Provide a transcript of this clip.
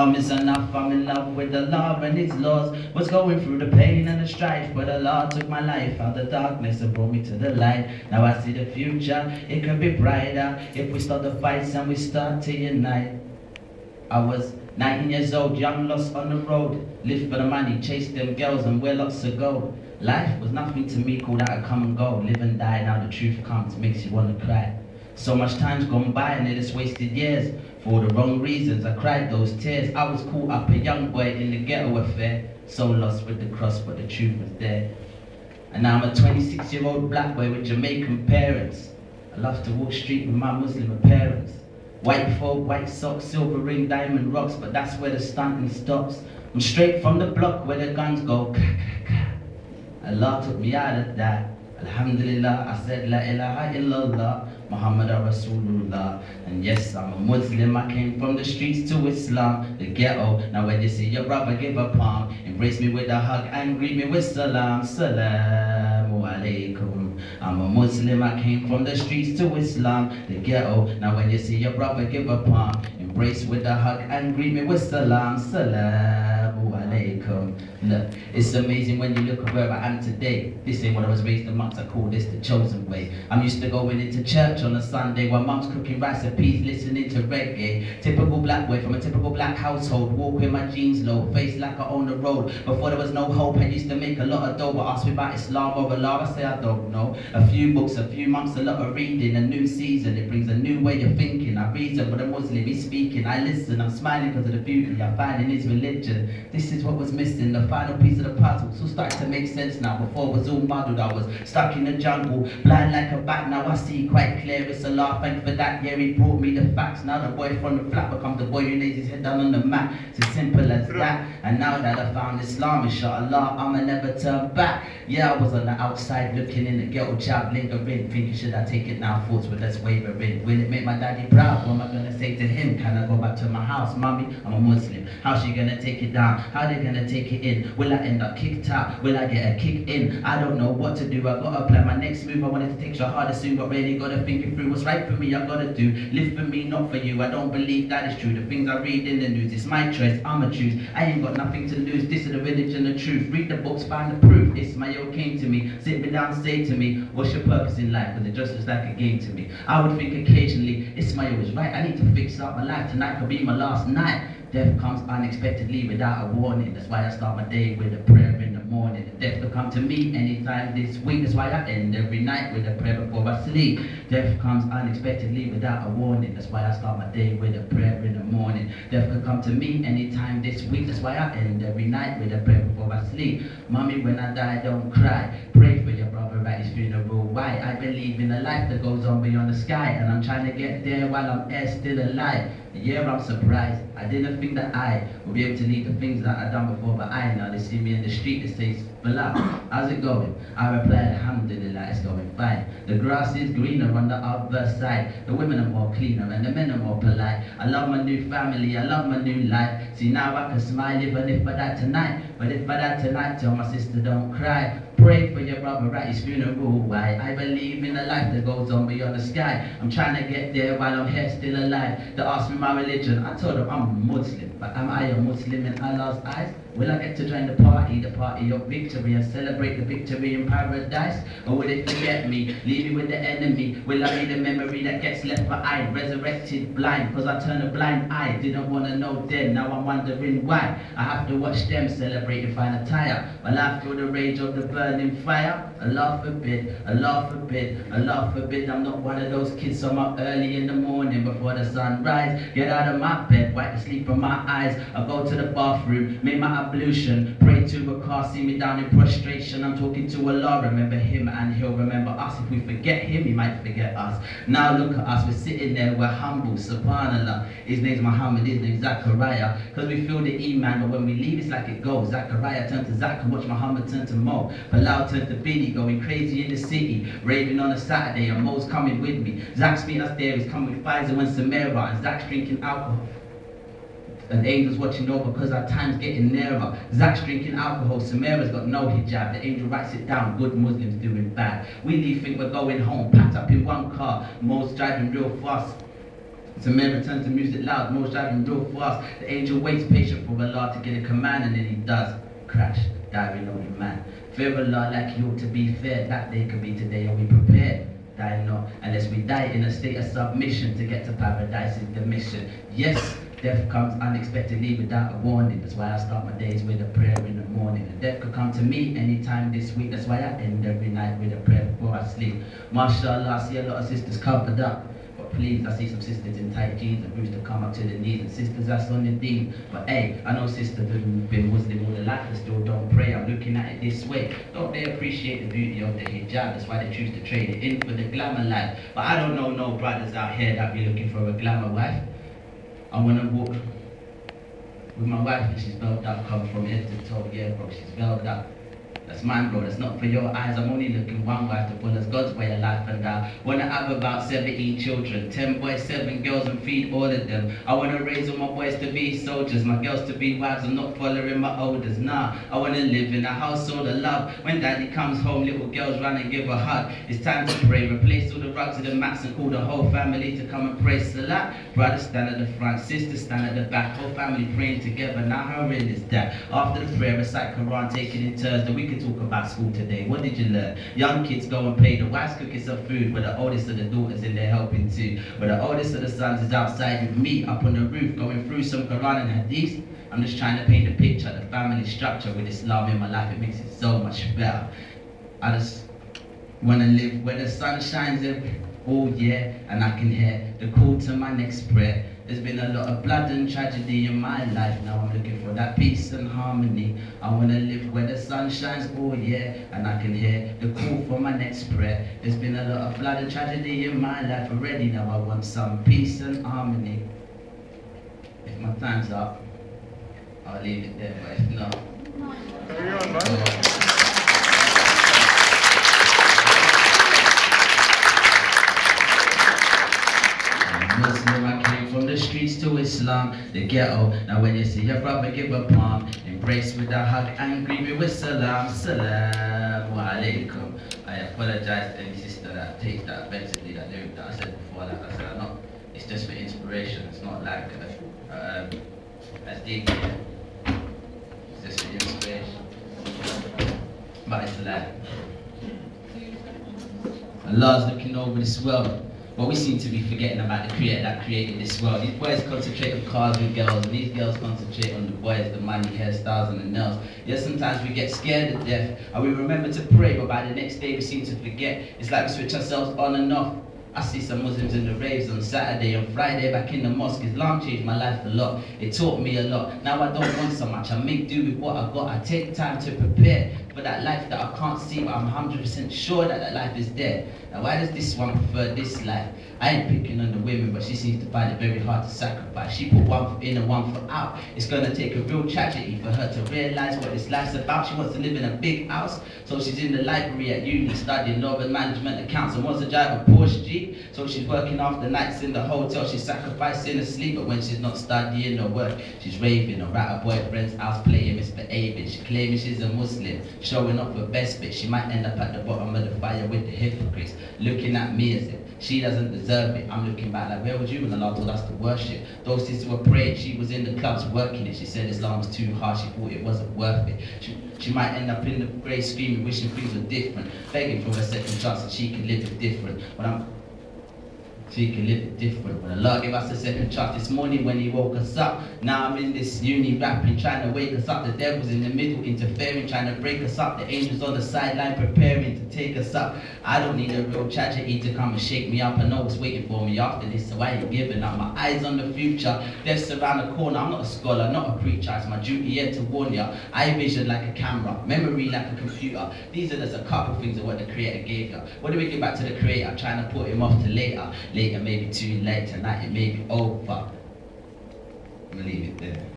Islam is enough, I'm in love with the law and its laws. Was going through the pain and the strife, but Allah took my life out the darkness and brought me to the light. Now I see the future, it can be brighter if we start the fights and we start to unite. I was 19 years old, young, lost on the road. Lived for the money, chased them girls and wear lots of gold. Life was nothing to me, called out a come and go. Live and die, now the truth comes, makes you want to cry. So much time's gone by and it has wasted years. For the wrong reasons, I cried those tears. I was caught up, a young boy in the ghetto affair. So lost with the cross, but the truth was there. And now I'm a 26-year-old black boy with Jamaican parents. I love to walk street with my Muslim parents. White folk, white socks, silver ring, diamond rocks, but that's where the stunting stops. I'm straight from the block where the guns go. Allah took me out of that. Alhamdulillah, I said La ilaha illallah, Muhammad Rasulullah. And yes, I'm a Muslim, I came from the streets to Islam, the ghetto. Now when you see your brother, give a palm, embrace me with a hug and greet me with salam. Salamu alaikum. I'm a Muslim, I came from the streets to Islam, the ghetto. Now when you see your brother, give a palm, embrace with a hug and greet me with salam. Salamu alaikum. Look, it's amazing when you look at where I am today. This ain't what I was raised amongst, I call this the chosen way. I'm used to going into church on a Sunday while mum's cooking rice and peas, listening to reggae. Typical black boy from a typical black household, walk with my jeans low, face like I own the road. Before there was no hope, I used to make a lot of dough, but ask me about Islam or Allah, I say I don't know. A few books, a few months, a lot of reading, a new season, it brings a new way of thinking. I reason with a Muslim, he's speaking, I listen, I'm smiling because of the beauty I find in his religion. This is what was missing, the final piece of the puzzle, so starting to make sense now. Before it was all muddled, I was stuck in the jungle, blind like a bat, now I see quite clear, it's Allah, thank for that, yeah, he brought me the facts. Now the boy from the flat becomes the boy who lays his head down on the mat, it's as simple as that. And now that I found Islam, inshallah, I'ma never turn back. Yeah, I was on the outside looking in the ghetto, child lingering, thinking should I take it now, thoughts were less wavering. Will it make my daddy proud? What am I gonna say to him? Can I go back to my house? Mommy, I'm a Muslim, how's she gonna take it down? How they gonna take it in? Will I end up kicked out? Will I get a kick in? I don't know what to do, I gotta plan my next move. I wanted to take so harder soon, but really gotta think it through. What's right for me, I gotta do. Live for me, not for you. I don't believe that is true. The things I read in the news, it's my choice, I'ma choose. I ain't got nothing to lose, this is the religion, the truth. Read the books, find the proof. Ismail came to me, sit me down, say to me, what's your purpose in life? Because it just looks like a game to me. I would think occasionally, Ismail was right, I need to fix up my life. Tonight could be my last night. Death comes unexpectedly without a warning. That's why I start my day with a prayer in the morning. Death will come to me anytime this week. That's why I end every night with a prayer before I sleep. Death comes unexpectedly without a warning. That's why I start my day with a prayer in the morning. Death could come to me anytime this week. That's why I end every night with a prayer before I sleep. Mommy, when I die, don't cry. Pray for your brother at his funeral. Why? I believe in a life that goes on beyond the sky, and I'm trying to get there while I'm here still alive. Yeah, I'm surprised. I didn't think that I would be able to leave the things that I've done before, but I now they see me in the street, they say, Bilal, how's it going? I reply, Alhamdulillah, it's going fine. The grass is greener on the other side. The women are more cleaner and the men are more polite. I love my new family, I love my new life. See, now I can smile even if I die tonight. But if I die tonight, tell my sister don't cry. Pray for your brother at his funeral. Why? I believe in a life that goes on beyond the sky. I'm trying to get there while I'm here still alive. They asked me my religion, I told them I'm Muslim. But am I a Muslim in Allah's eyes? Will I get to join the party of victory, and celebrate the victory in paradise? Or will it forget me, leave me with the enemy? Will I be the memory that gets left behind, resurrected blind? Cause I turned a blind eye, didn't want to know then, now I'm wondering why. I have to watch them celebrate and find a tire, while I feel the rage of the burning fire. Allah forbid, Allah forbid, Allah forbid. I'm not one of those kids, so I'm up early in the morning before the sun rise. Get out of my bed, wipe the sleep from my eyes. I go to the bathroom, make my ablution, pray to a car, see me down in prostration. I'm talking to Allah, remember him and he'll remember us. If we forget him, he might forget us. Now look at us, we're sitting there, we're humble, subhanallah. His name's Muhammad, his name's Zachariah. Because we feel the iman, but when we leave it's like it goes. Zachariah turned to Zach and watch Muhammad turn to Mo. Bilal turned to Billy, going crazy in the city, raving on a Saturday, and Mo's coming with me. Zach's meeting us there, he's coming with Pfizer and Samira, and Zach's drinking alcohol. And angels watching over because our time's getting nearer. Zach's drinking alcohol, Samira's got no hijab. The angel writes it down, good Muslims doing bad. We leave think we're going home, packed up in one car. Mo's driving real fast. Some men return to music loud, most driving real fast. The angel waits patient for Allah to get a command, and then he does crash, diving on the man. Fear Allah like he ought to be fair. That day could be today, are we prepared? Die not, unless we die in a state of submission. To get to paradise is the mission. Yes, death comes unexpectedly without a warning. That's why I start my days with a prayer in the morning. And death could come to me anytime this week. That's why I end every night with a prayer before I sleep. MashaAllah, I see a lot of sisters covered up. But please, I see some sisters in tight jeans and boots to come up to the knees. And sisters that's on the deen. But hey, I know sisters who've been Muslim all their life and still don't pray. I'm looking at it this way. Don't they appreciate the beauty of the hijab? That's why they choose to trade it in for the glamour life. But I don't know no brothers out here that be looking for a glamour wife. I wanna walk with my wife and she's veiled up, come from head to toe, yeah bro, she's veiled up. That's mine bro, that's not for your eyes. I'm only looking one wife to pull us God's way of life, and I wanna have about 17 children, 10 boys, 7 girls, and feed all of them. I wanna raise all my boys to be soldiers, my girls to be wives. I'm not following my elders, nah. I wanna live in a household of love. When daddy comes home, little girls run and give a hug. It's time to pray, replace all the rugs and the mats and call the whole family to come and pray Salat. Brothers stand at the front, sisters stand at the back, whole family praying together. Now how real is that? After the prayer, recite Quran, take it in turns. Then we can talk about school today. What did you learn? Young kids go and play. The wife's cooking some food, but the oldest of the daughters in there helping too. But the oldest of the sons is outside with me up on the roof, going through some Quran and Hadith. I'm just trying to paint a picture, the family structure with Islam in my life. It makes it so much better. I just want to live where the sun shines all year, and I can hear the call to my next prayer. There's been a lot of blood and tragedy in my life. Now I'm looking for that peace and harmony. I want to live where the sun shines all year, and I can hear the call for my next prayer. There's been a lot of blood and tragedy in my life already. Now I want some peace and harmony. If my time's up, I'll leave it there, but if not... Carry on, man. Muslim, I came from the streets to Islam, the ghetto. Now when you see your brother, give a palm, embrace with a hug and greet me with salam. Salamu alaikum. I apologize to any sister that takes that offensively, that lyric that I said before. Like I said, it's just for inspiration. It's not like as deep. It's just for inspiration. But it's life. Allah's looking over this world. But we seem to be forgetting about the creator that created this world. These boys concentrate on cars and girls, and these girls concentrate on the boys, the money, hairstyles, and the nails. Yes, sometimes we get scared of death, and we remember to pray, but by the next day we seem to forget. It's like we switch ourselves on and off. I see some Muslims in the raves on Saturday and Friday back in the mosque. Islam changed my life a lot. It taught me a lot. Now I don't want so much. I make do with what I got. I take time to prepare for that life that I can't see, but I'm 100% sure that that life is there. Now why does this one prefer this life? I ain't picking on the women, but she seems to find it very hard to sacrifice. She put one foot in and one foot out. It's gonna take a real tragedy for her to realize what this life's about. She wants to live in a big house, so she's in the library at uni studying law and management accounts, and wants to drive a Porsche Jeep. So she's working after nights in the hotel. She's sacrificing her sleep, but when she's not studying or work, she's raving or at her boyfriend's house playing misbehaving. She claiming she's a Muslim, showing off her best bit. She might end up at the bottom of the fire with the hypocrites, looking at me as if she doesn't deserve it. I'm looking back like, where was you when Allah told us to worship? Those sisters were praying. She was in the clubs working it. She said Islam was too harsh. She thought it wasn't worth it. She might end up in the grave screaming, wishing things were different, begging for a second chance that she could live it different. She can live it different. When Allah gave us a second chance this morning when He woke us up. Now I'm in this uni rapping, trying to wake us up. The devil's in the middle interfering, trying to break us up. The angels on the sideline preparing to take us up. I don't need a real tragedy to come and shake me up. I know what's waiting for me after this, so I ain't giving up. My eyes on the future, death's around the corner. I'm not a scholar, not a preacher. It's my duty here to warn ya. Eye vision like a camera, memory like a computer. These are just a couple things of what the Creator gave ya. What do we give back to the Creator? Trying to put Him off to later. Later may be too late, tonight it may be over. I'm gonna leave it there.